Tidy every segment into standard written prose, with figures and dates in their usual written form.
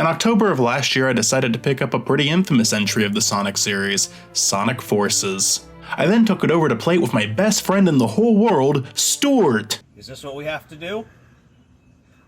In October of last year, I decided to pick up a pretty infamous entry of the Sonic series, Sonic Forces. I then took it over to play it with my best friend in the whole world, Stuart. Is this what we have to do?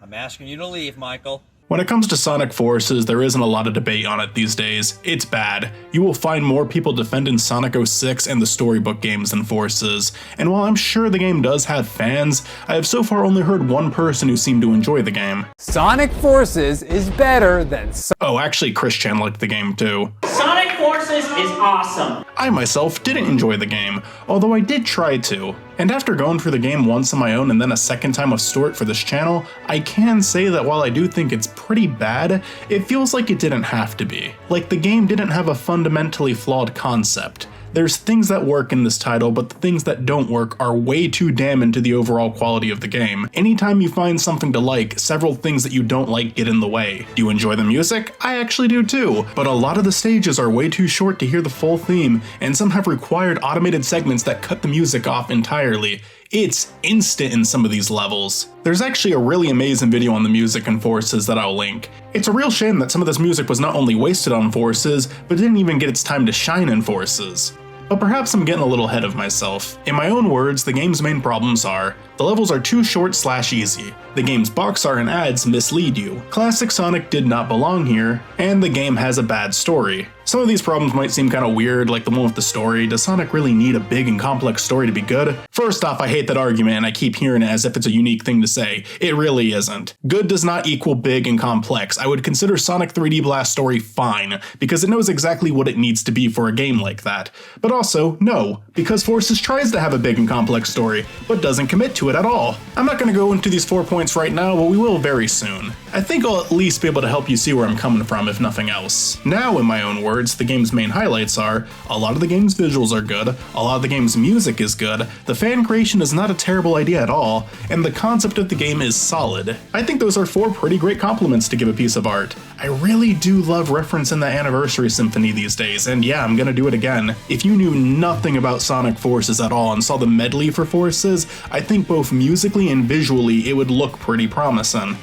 I'm asking you to leave, Michael. When it comes to Sonic Forces, there isn't a lot of debate on it these days. It's bad. You will find more people defending Sonic 06 and the storybook games than Forces, and while I'm sure the game does have fans, I have so far only heard one person who seemed to enjoy the game. Sonic Forces is better than Oh, actually Christian liked the game too. Sonic Forces is awesome. I myself didn't enjoy the game, although I did try to. And after going through the game once on my own and then a second time with Stuart for this channel, I can say that while I do think it's pretty bad, it feels like it didn't have to be. Like the game didn't have a fundamentally flawed concept. There's things that work in this title, but the things that don't work are way too damning to the overall quality of the game. Anytime you find something to like, several things that you don't like get in the way. Do you enjoy the music? I actually do too, but a lot of the stages are way too short to hear the full theme, and some have required automated segments that cut the music off entirely. It's instant in some of these levels. There's actually a really amazing video on the music in Forces that I'll link. It's a real shame that some of this music was not only wasted on Forces, but didn't even get its time to shine in Forces. But perhaps I'm getting a little ahead of myself. In my own words, the game's main problems are: the levels are too short/easy, the game's box art and ads mislead you, classic Sonic did not belong here, and the game has a bad story. Some of these problems might seem kinda weird, like the one with the story. Does Sonic really need a big and complex story to be good? First off, I hate that argument and I keep hearing it as if it's a unique thing to say. It really isn't. Good does not equal big and complex. I would consider Sonic 3D Blast story fine, because it knows exactly what it needs to be for a game like that. But also, no, because Forces tries to have a big and complex story, but doesn't commit to it at all. I'm not gonna go into these 4 points right now, but we will very soon. I think I'll at least be able to help you see where I'm coming from, if nothing else. Now, in my own words, the game's main highlights are: a lot of the game's visuals are good, a lot of the game's music is good, the fan creation is not a terrible idea at all, and the concept of the game is solid. I think those are 4 pretty great compliments to give a piece of art. I really do love referencing the Anniversary Symphony these days, and yeah, I'm gonna do it again. If you knew nothing about Sonic Forces at all and saw the medley for Forces, I think both musically and visually it would look pretty promising.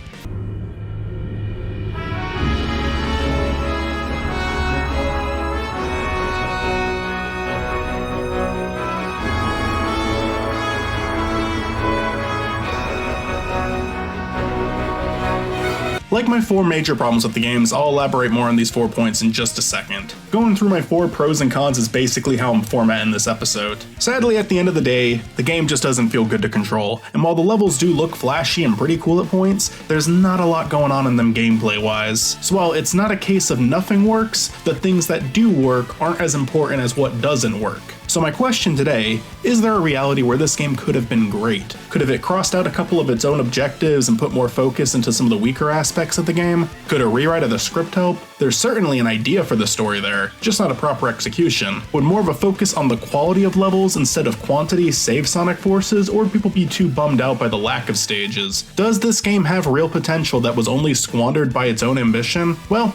Like my 4 major problems with the games, I'll elaborate more on these 4 points in just a second. Going through my 4 pros and cons is basically how I'm formatting this episode. Sadly, at the end of the day, the game just doesn't feel good to control, and while the levels do look flashy and pretty cool at points, there's not a lot going on in them gameplay-wise. So while it's not a case of nothing works, the things that do work aren't as important as what doesn't work. So my question today, is there a reality where this game could have been great? Could have it crossed out a couple of its own objectives and put more focus into some of the weaker aspects of the game? Could a rewrite of the script help? There's certainly an idea for the story there, just not a proper execution. Would more of a focus on the quality of levels instead of quantity save Sonic Forces, or would people be too bummed out by the lack of stages? Does this game have real potential that was only squandered by its own ambition? Well,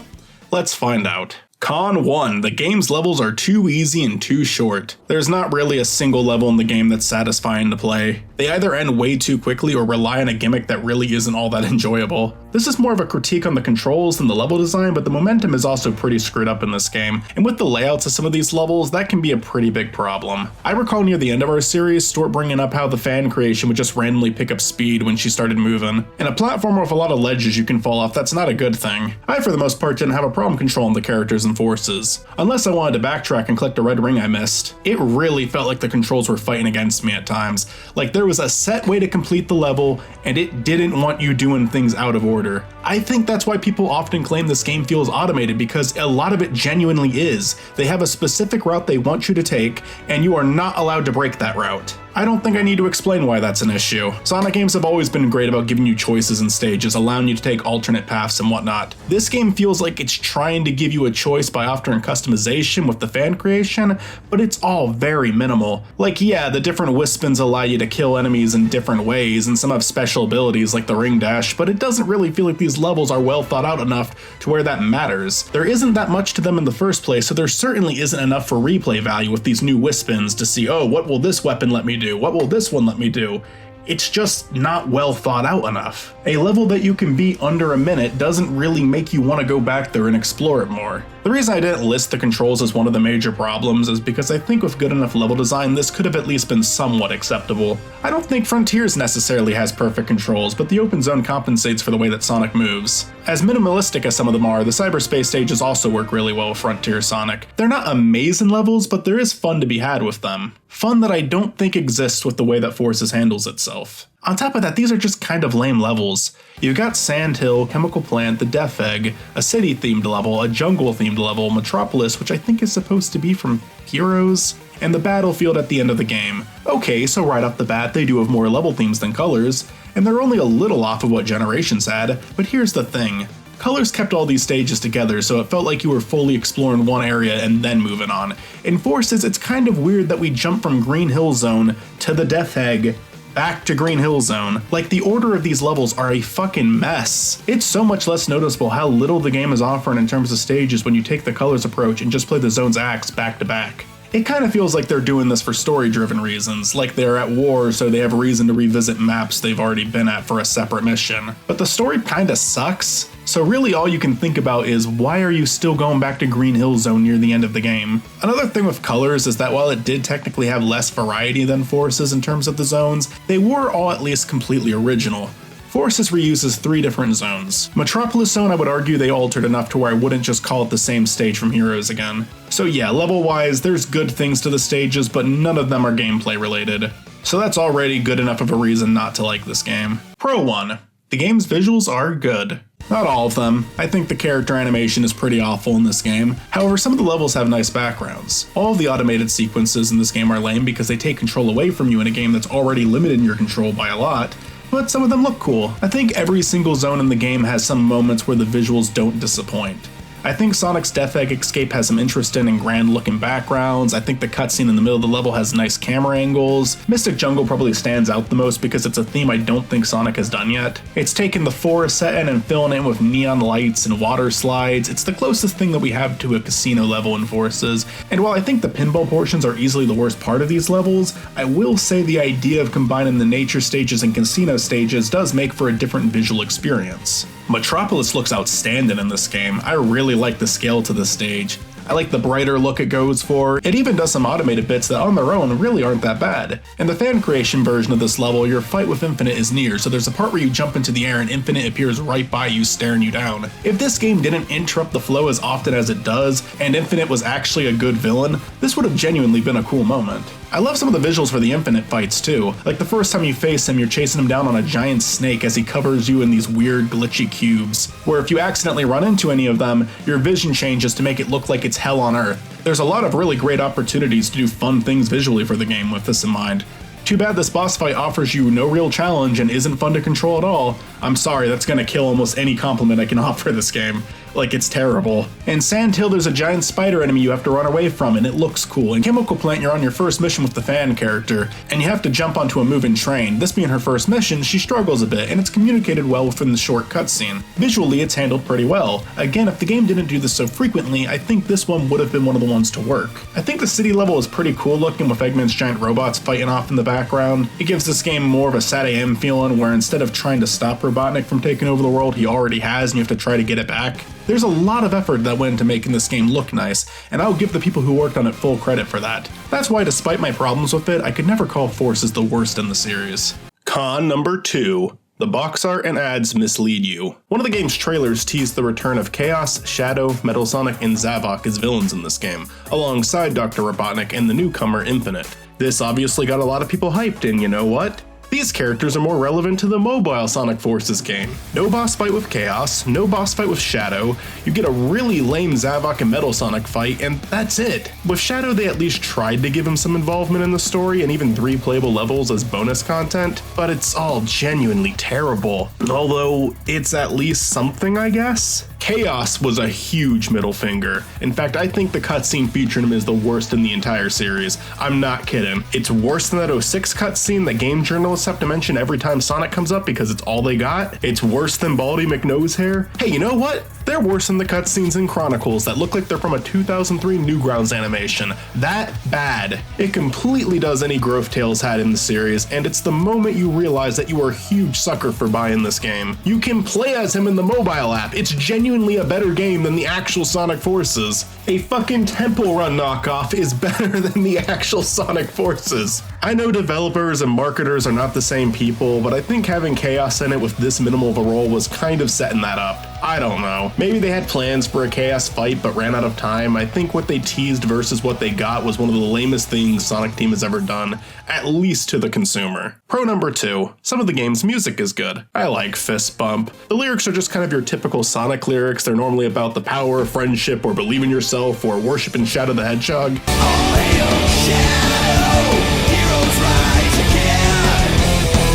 let's find out. Con 1. The game's levels are too easy and too short. There's not really a single level in the game that's satisfying to play. They either end way too quickly or rely on a gimmick that really isn't all that enjoyable. This is more of a critique on the controls than the level design, but the momentum is also pretty screwed up in this game, and with the layouts of some of these levels, that can be a pretty big problem. I recall near the end of our series, Stuart bringing up how the fan creation would just randomly pick up speed when she started moving. In a platformer with a lot of ledges you can fall off, that's not a good thing. I, for the most part, didn't have a problem controlling the characters and Forces, unless I wanted to backtrack and collect a red ring I missed. It really felt like the controls were fighting against me at times, like there was a set way to complete the level, and it didn't want you doing things out of order. I think that's why people often claim this game feels automated, because a lot of it genuinely is. They have a specific route they want you to take, and you are not allowed to break that route. I don't think I need to explain why that's an issue. Sonic games have always been great about giving you choices and stages, allowing you to take alternate paths and whatnot. This game feels like it's trying to give you a choice by offering customization with the fan creation, but it's all very minimal. Like, yeah, the different Wispins allow you to kill enemies in different ways, and some have special abilities like the ring dash, but it doesn't really feel like these levels are well thought out enough to where that matters. There isn't that much to them in the first place, so there certainly isn't enough for replay value with these new Wispins to see, oh, what will this weapon let me do? What will this one let me do? It's just not well thought out enough. A level that you can beat under a minute doesn't really make you want to go back there and explore it more. The reason I didn't list the controls as one of the major problems is because I think with good enough level design, this could have at least been somewhat acceptable. I don't think Frontiers necessarily has perfect controls, but the open zone compensates for the way that Sonic moves. As minimalistic as some of them are, the cyberspace stages also work really well with Frontier Sonic. They're not amazing levels, but there is fun to be had with them. Fun that I don't think exists with the way that Forces handles itself. On top of that, these are just kind of lame levels. You've got Sand Hill, Chemical Plant, the Death Egg, a city-themed level, a jungle-themed level, Metropolis, which I think is supposed to be from Heroes, and the battlefield at the end of the game. Okay, so right off the bat, they do have more level themes than Colors, and they're only a little off of what Generations had, but here's the thing. Colors kept all these stages together, so it felt like you were fully exploring one area and then moving on. In Forces, it's kind of weird that we jump from Green Hill Zone to the Death Egg, back to Green Hill Zone. Like, the order of these levels are a fucking mess. It's so much less noticeable how little the game is offering in terms of stages when you take the Colors approach and just play the zones acts back to back. It kind of feels like they're doing this for story-driven reasons, like they're at war so they have a reason to revisit maps they've already been at for a separate mission. But the story kinda sucks, so really all you can think about is why are you still going back to Green Hill Zone near the end of the game? Another thing with Colors is that while it did technically have less variety than Forces in terms of the zones, they were all at least completely original. Forces reuses 3 different zones. Metropolis Zone, I would argue they altered enough to where I wouldn't just call it the same stage from Heroes again. So yeah, level-wise, there's good things to the stages, but none of them are gameplay related. So that's already good enough of a reason not to like this game. Pro 1. The game's visuals are good. Not all of them. I think the character animation is pretty awful in this game. However, some of the levels have nice backgrounds. All of the automated sequences in this game are lame because they take control away from you in a game that's already limited in your control by a lot. But some of them look cool. I think every single zone in the game has some moments where the visuals don't disappoint. I think Sonic's Death Egg escape has some interesting and grand looking backgrounds. I think the cutscene in the middle of the level has nice camera angles. Mystic Jungle probably stands out the most because it's a theme I don't think Sonic has done yet. It's taken the forest setting and filling it in with neon lights and water slides. It's the closest thing that we have to a casino level in Forces. And while I think the pinball portions are easily the worst part of these levels, I will say the idea of combining the nature stages and casino stages does make for a different visual experience. Metropolis looks outstanding in this game. I really like the scale to this stage. I like the brighter look it goes for. It even does some automated bits that on their own really aren't that bad. In the fan creation version of this level, your fight with Infinite is near, so there's a part where you jump into the air and Infinite appears right by you staring you down. If this game didn't interrupt the flow as often as it does, and Infinite was actually a good villain, this would have genuinely been a cool moment. I love some of the visuals for the Infinite fights too. Like the first time you face him, you're chasing him down on a giant snake as he covers you in these weird glitchy cubes, where if you accidentally run into any of them, your vision changes to make it look like it's hell on earth. There's a lot of really great opportunities to do fun things visually for the game with this in mind. Too bad this boss fight offers you no real challenge and isn't fun to control at all. I'm sorry, that's gonna kill almost any compliment I can offer this game. Like, it's terrible. In Sand Hill, there's a giant spider enemy you have to run away from, and it looks cool. In Chemical Plant, you're on your first mission with the fan character, and you have to jump onto a moving train. This being her first mission, she struggles a bit, and it's communicated well within the short cutscene. Visually, it's handled pretty well. Again, if the game didn't do this so frequently, I think this one would have been one of the ones to work. I think the city level is pretty cool looking with Eggman's giant robots fighting off in the background. It gives this game more of a Sad AM feeling, where instead of trying to stop Robotnik from taking over the world he already has and you have to try to get it back. There's a lot of effort that went into making this game look nice, and I'll give the people who worked on it full credit for that. That's why, despite my problems with it, I could never call Forces the worst in the series. Con number 2. The box art and ads mislead you. One of the game's trailers teased the return of Chaos, Shadow, Metal Sonic, and Zavok as villains in this game, alongside Dr. Robotnik and the newcomer Infinite. This obviously got a lot of people hyped, and you know what? These characters are more relevant to the mobile Sonic Forces game. No boss fight with Chaos, no boss fight with Shadow, you get a really lame Zavok and Metal Sonic fight, and that's it. With Shadow, they at least tried to give him some involvement in the story and even 3 playable levels as bonus content, but it's all genuinely terrible. Although, it's at least something, I guess? Chaos was a huge middle finger. In fact, I think the cutscene featuring him is the worst in the entire series. I'm not kidding. It's worse than that 06 cutscene that game journalists have to mention every time Sonic comes up because it's all they got. It's worse than Baldy McNosehair. Hey, you know what? They're worse than the cutscenes in Chronicles that look like they're from a 2003 Newgrounds animation. That bad. It completely does any growth Tails had in the series, and it's the moment you realize that you are a huge sucker for buying this game. You can play as him in the mobile app. It's genuinely a better game than the actual Sonic Forces. A fucking Temple Run knockoff is better than the actual Sonic Forces. I know developers and marketers are not the same people, but I think having Chaos in it with this minimal of a role was kind of setting that up. I don't know. Maybe they had plans for a Chaos fight but ran out of time. I think what they teased versus what they got was one of the lamest things Sonic Team has ever done, at least to the consumer. Pro number 2. Some of the game's music is good. I like Fist Bump. The lyrics are just kind of your typical Sonic lyrics. They're normally about the power of friendship or believe in yourself or worship and Shadow the Hedgehog.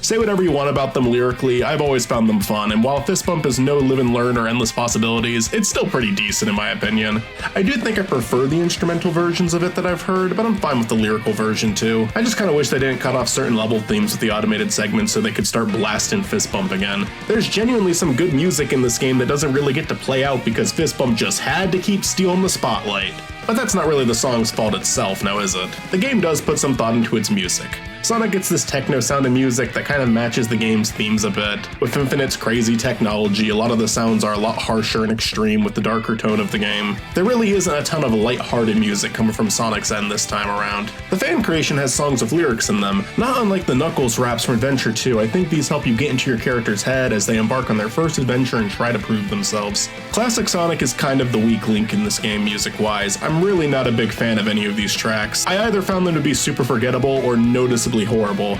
Say whatever you want about them lyrically, I've always found them fun, and while Fist Bump is no live and learn or endless possibilities, it's still pretty decent in my opinion. I do think I prefer the instrumental versions of it that I've heard, but I'm fine with the lyrical version too. I just kinda wish they didn't cut off certain level themes with the automated segments so they could start blasting Fist Bump again. There's genuinely some good music in this game that doesn't really get to play out because Fist Bump just had to keep stealing the spotlight. But that's not really the song's fault itself, now is it? The game does put some thought into its music. Sonic gets this techno sound of music that kind of matches the game's themes a bit. With Infinite's crazy technology, a lot of the sounds are a lot harsher and extreme with the darker tone of the game. There really isn't a ton of light-hearted music coming from Sonic's end this time around. The fan creation has songs with lyrics in them, not unlike the Knuckles raps from Adventure 2. I think these help you get into your character's head as they embark on their first adventure and try to prove themselves. Classic Sonic is kind of the weak link in this game music-wise. I'm really not a big fan of any of these tracks. I either found them to be super forgettable or noticeably horrible.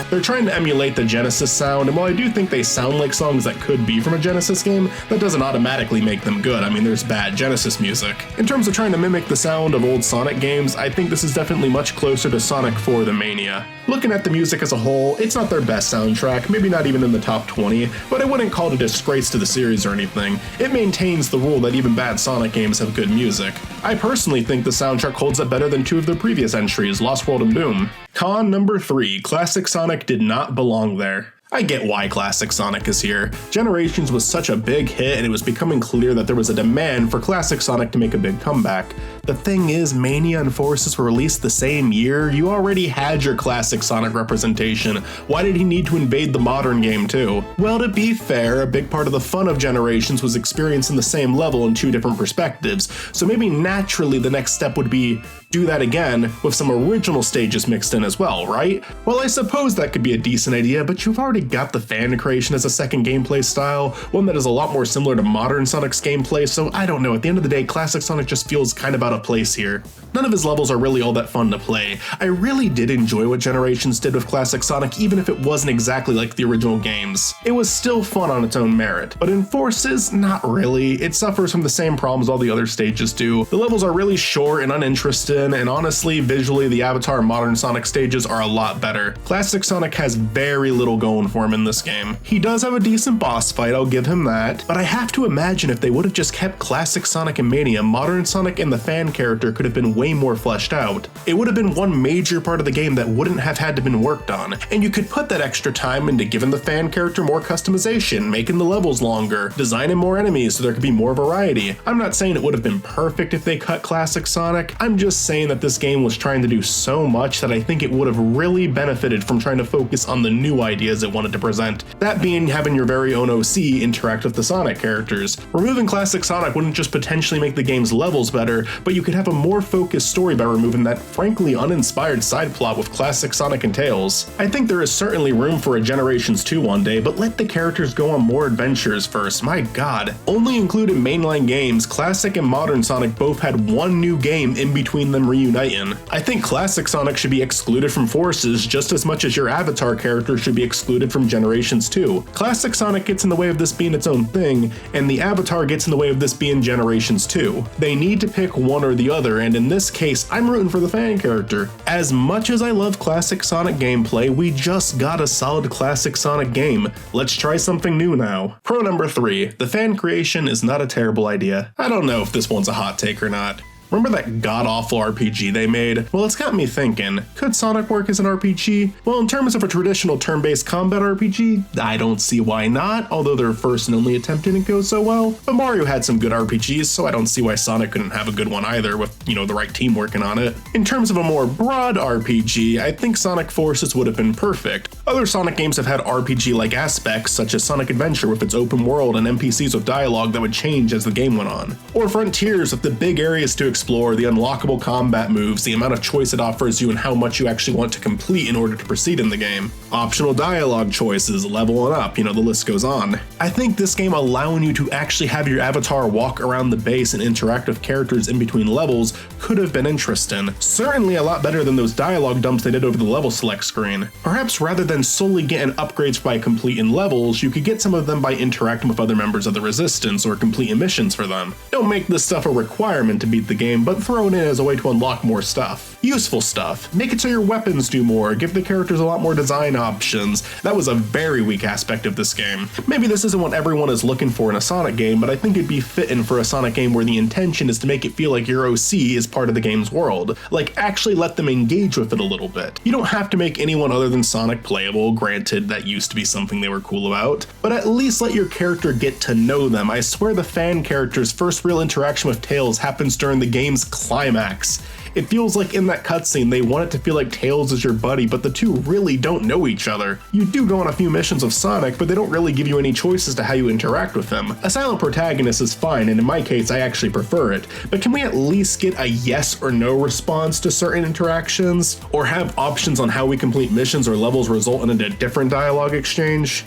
They're trying to emulate the Genesis sound, and while I do think they sound like songs that could be from a Genesis game, that doesn't automatically make them good. I mean, there's bad Genesis music. In terms of trying to mimic the sound of old Sonic games, I think this is definitely much closer to Sonic 4 than Mania. Looking at the music as a whole, it's not their best soundtrack, maybe not even in the top 20, but I wouldn't call it a disgrace to the series or anything. It maintains the rule that even bad Sonic games have good music. I personally think the soundtrack holds up better than two of their previous entries, Lost World and Boom. Con number 3, Classic Sonic did not belong there. I get why Classic Sonic is here. Generations was such a big hit and it was becoming clear that there was a demand for Classic Sonic to make a big comeback. The thing is, Mania and Forces were released the same year. You already had your Classic Sonic representation. Why did he need to invade the modern game too? Well, to be fair, a big part of the fun of Generations was experiencing the same level in two different perspectives, so maybe naturally the next step would be do that again with some original stages mixed in as well, right? Well, I suppose that could be a decent idea, but you've already got the fan creation as a second gameplay style, one that is a lot more similar to modern Sonic's gameplay, so I don't know, at the end of the day, Classic Sonic just feels kind of out of place here. None of his levels are really all that fun to play. I really did enjoy what Generations did with Classic Sonic, even if it wasn't exactly like the original games. It was still fun on its own merit, but in Forces, not really. It suffers from the same problems all the other stages do. The levels are really short and uninteresting, and honestly, visually, the Avatar and modern Sonic stages are a lot better. Classic Sonic has very little going for him in this game. He does have a decent boss fight, I'll give him that, but I have to imagine if they would have just kept Classic Sonic and Mania, modern Sonic and the fan character could have been way more fleshed out. It would have been one major part of the game that wouldn't have had to been worked on, and you could put that extra time into giving the fan character more customization, making the levels longer, designing more enemies so there could be more variety. I'm not saying it would have been perfect if they cut Classic Sonic, I'm just saying that this game was trying to do so much that I think it would have really benefited from trying to focus on the new ideas it wanted to present. That being having your very own OC interact with the Sonic characters. Removing Classic Sonic wouldn't just potentially make the game's levels better, but you could have a more focused story by removing that frankly uninspired side plot with Classic Sonic and Tails. I think there is certainly room for a Generations 2 one day, but let the characters go on more adventures first, my god. Only included mainline games, Classic and Modern Sonic both had one new game in between them reuniting. I think Classic Sonic should be excluded from Forces just as much as your Avatar character should be excluded from Generations 2. Classic Sonic gets in the way of this being its own thing, and the Avatar gets in the way of this being Generations 2. They need to pick one or the other, and in this case, I'm rooting for the fan character. As much as I love Classic Sonic gameplay, we just got a solid Classic Sonic game. Let's try something new now. Pro number 3, the fan creation is not a terrible idea. I don't know if this one's a hot take or not. Remember that god-awful RPG they made? Well, it's got me thinking, could Sonic work as an RPG? Well, in terms of a traditional turn-based combat RPG, I don't see why not, although their first and only attempt didn't go so well. But Mario had some good RPGs, so I don't see why Sonic couldn't have a good one either with, the right team working on it. In terms of a more broad RPG, I think Sonic Forces would have been perfect. Other Sonic games have had RPG-like aspects, such as Sonic Adventure with its open world and NPCs with dialogue that would change as the game went on. Or Frontiers with the big areas to explore, the unlockable combat moves, the amount of choice it offers you, and how much you actually want to complete in order to proceed in the game. Optional dialogue choices, leveling up, the list goes on. I think this game allowing you to actually have your avatar walk around the base and interact with characters in between levels could have been interesting. Certainly a lot better than those dialogue dumps they did over the level select screen. Perhaps rather than solely getting upgrades by completing levels, you could get some of them by interacting with other members of the Resistance or completing missions for them. Don't make this stuff a requirement to beat the game, but throw it in as a way to unlock more stuff. Useful stuff. Make it so your weapons do more, give the characters a lot more design options. That was a very weak aspect of this game. Maybe this isn't what everyone is looking for in a Sonic game, but I think it'd be fitting for a Sonic game where the intention is to make it feel like your OC is part of the game's world. Like, actually let them engage with it a little bit. You don't have to make anyone other than Sonic playable, granted that used to be something they were cool about, but at least let your character get to know them. I swear the fan character's first real interaction with Tails happens during the game's climax. It feels like in that cutscene they want it to feel like Tails is your buddy, but the two really don't know each other. You do go on a few missions of Sonic, but they don't really give you any choices to how you interact with him. A silent protagonist is fine, and in my case I actually prefer it, but can we at least get a yes or no response to certain interactions? Or have options on how we complete missions or levels result in a different dialogue exchange?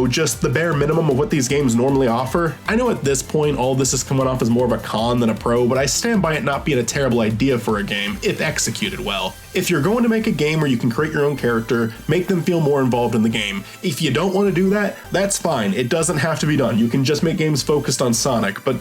Just the bare minimum of what these games normally offer. I know at this point all this is coming off as more of a con than a pro, but I stand by it not being a terrible idea for a game if executed well. If you're going to make a game where you can create your own character, make them feel more involved in the game. If you don't want to do that, that's fine. It doesn't have to be done. You can just make games focused on Sonic, but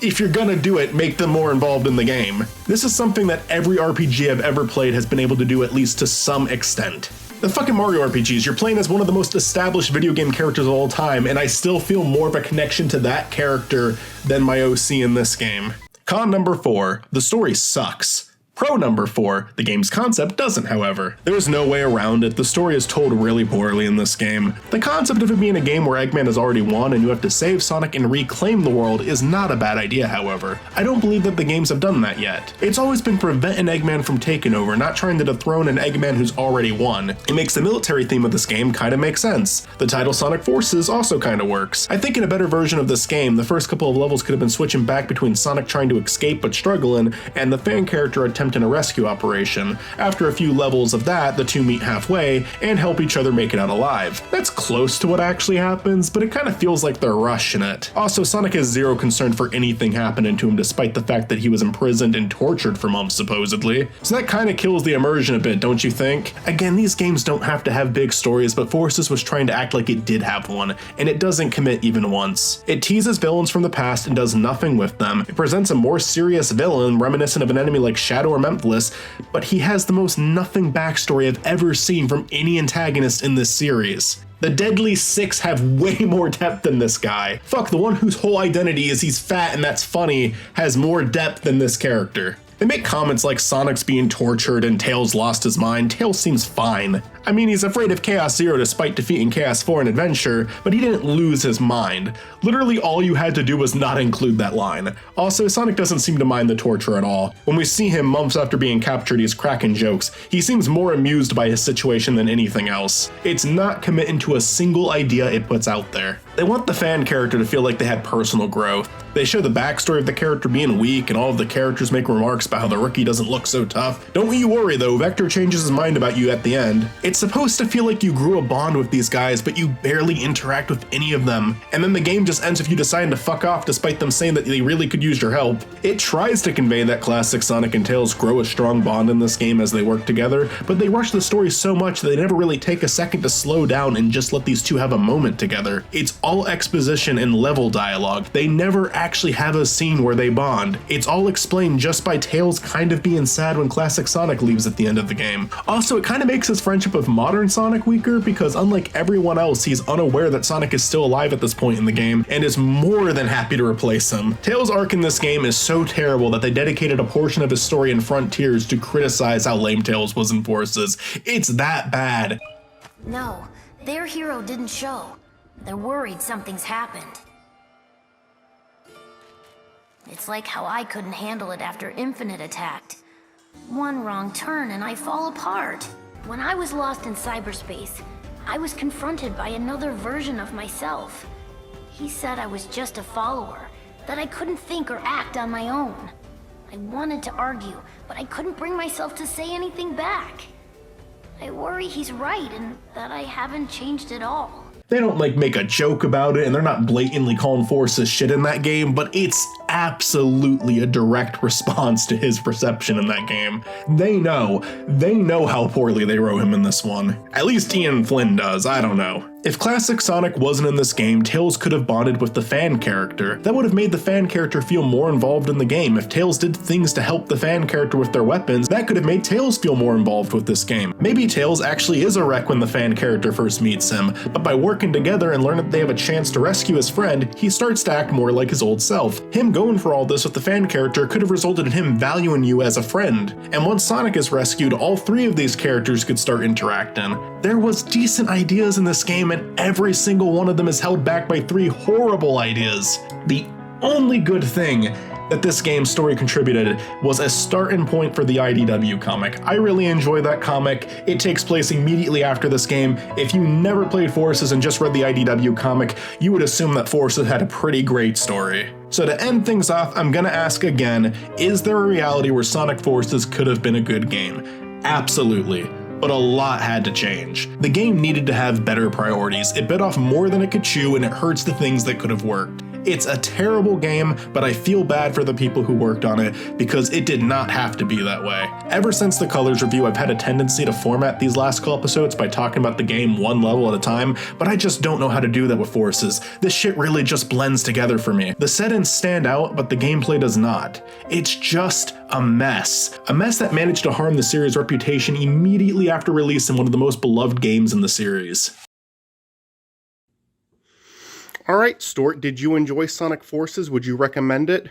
if you're gonna do it, make them more involved in the game. This is something that every RPG I've ever played has been able to do at least to some extent. The fucking Mario RPGs, you're playing as one of the most established video game characters of all time, and I still feel more of a connection to that character than my OC in this game. Con number 4, the story sucks. Pro number 4, the game's concept doesn't, however. There's no way around it, the story is told really poorly in this game. The concept of it being a game where Eggman has already won and you have to save Sonic and reclaim the world is not a bad idea, however. I don't believe that the games have done that yet. It's always been preventing Eggman from taking over, not trying to dethrone an Eggman who's already won. It makes the military theme of this game kinda make sense. The title Sonic Forces also kinda works. I think in a better version of this game, the first couple of levels could have been switching back between Sonic trying to escape but struggling, and the fan character attempting a rescue operation. After a few levels of that, the two meet halfway and help each other make it out alive. That's close to what actually happens, but it kind of feels like they're rushing it. Also, Sonic has zero concern for anything happening to him despite the fact that he was imprisoned and tortured for months supposedly. So that kind of kills the immersion a bit, don't you think? Again, these games don't have to have big stories, but Forces was trying to act like it did have one, and it doesn't commit even once. It teases villains from the past and does nothing with them. It presents a more serious villain reminiscent of an enemy like Shadow or Memphis, but he has the most nothing backstory I've ever seen from any antagonist in this series. The Deadly Six have way more depth than this guy. Fuck, the one whose whole identity is he's fat and that's funny has more depth than this character. They make comments like Sonic's being tortured and Tails lost his mind. Tails seems fine. I mean, he's afraid of Chaos Zero despite defeating Chaos 4 in Adventure, but he didn't lose his mind. Literally all you had to do was not include that line. Also, Sonic doesn't seem to mind the torture at all. When we see him months after being captured, he's cracking jokes. He seems more amused by his situation than anything else. It's not committing to a single idea it puts out there. They want the fan character to feel like they had personal growth. They show the backstory of the character being weak, and all of the characters make remarks about how the rookie doesn't look so tough. Don't you worry though, Vector changes his mind about you at the end. It's supposed to feel like you grew a bond with these guys, but you barely interact with any of them. And then the game just ends with you deciding to fuck off despite them saying that they really could use your help. It tries to convey that classic Sonic and Tails grow a strong bond in this game as they work together, but they rush the story so much that they never really take a second to slow down and just let these two have a moment together. It's all exposition and level dialogue. They never actually have a scene where they bond. It's all explained just by Tails Tails kind of being sad when classic Sonic leaves at the end of the game. Also, it kind of makes his friendship with modern Sonic weaker because unlike everyone else, he's unaware that Sonic is still alive at this point in the game and is more than happy to replace him. Tails' arc in this game is so terrible that they dedicated a portion of his story in Frontiers to criticize how lame Tails was in Forces. It's that bad. No, their hero didn't show. They're worried something's happened. It's like how I couldn't handle it after Infinite attacked. One wrong turn and I fall apart. When I was lost in cyberspace, I was confronted by another version of myself. He said I was just a follower, that I couldn't think or act on my own. I wanted to argue, but I couldn't bring myself to say anything back. I worry he's right and that I haven't changed at all. They don't make a joke about it and they're not blatantly calling Forces shit in that game, but it's absolutely a direct response to his perception in that game. They know how poorly they wrote him in this one. At least Ian Flynn does, I don't know. If classic Sonic wasn't in this game, Tails could have bonded with the fan character. That would have made the fan character feel more involved in the game. If Tails did things to help the fan character with their weapons, that could have made Tails feel more involved with this game. Maybe Tails actually is a wreck when the fan character first meets him, but by working together and learning that they have a chance to rescue his friend, he starts to act more like his old self. Him going for all this with the fan character could have resulted in him valuing you as a friend. And once Sonic is rescued, all three of these characters could start interacting. There was decent ideas in this game and every single one of them is held back by three horrible ideas. The only good thing that this game's story contributed was a starting point for the IDW comic. I really enjoy that comic. It takes place immediately after this game. If you never played Forces and just read the IDW comic, you would assume that Forces had a pretty great story. So to end things off, I'm gonna ask again, is there a reality where Sonic Forces could have been a good game? Absolutely. But a lot had to change. The game needed to have better priorities. It bit off more than it could chew and it hurts the things that could have worked. It's a terrible game, but I feel bad for the people who worked on it because it did not have to be that way. Ever since the Colors review, I've had a tendency to format these last couple episodes by talking about the game one level at a time, but I just don't know how to do that with Forces. This shit really just blends together for me. The settings stand out, but the gameplay does not. It's just a mess. A mess that managed to harm the series' reputation immediately after releasing one of the most beloved games in the series. Alright, Stuart, did you enjoy Sonic Forces? Would you recommend it?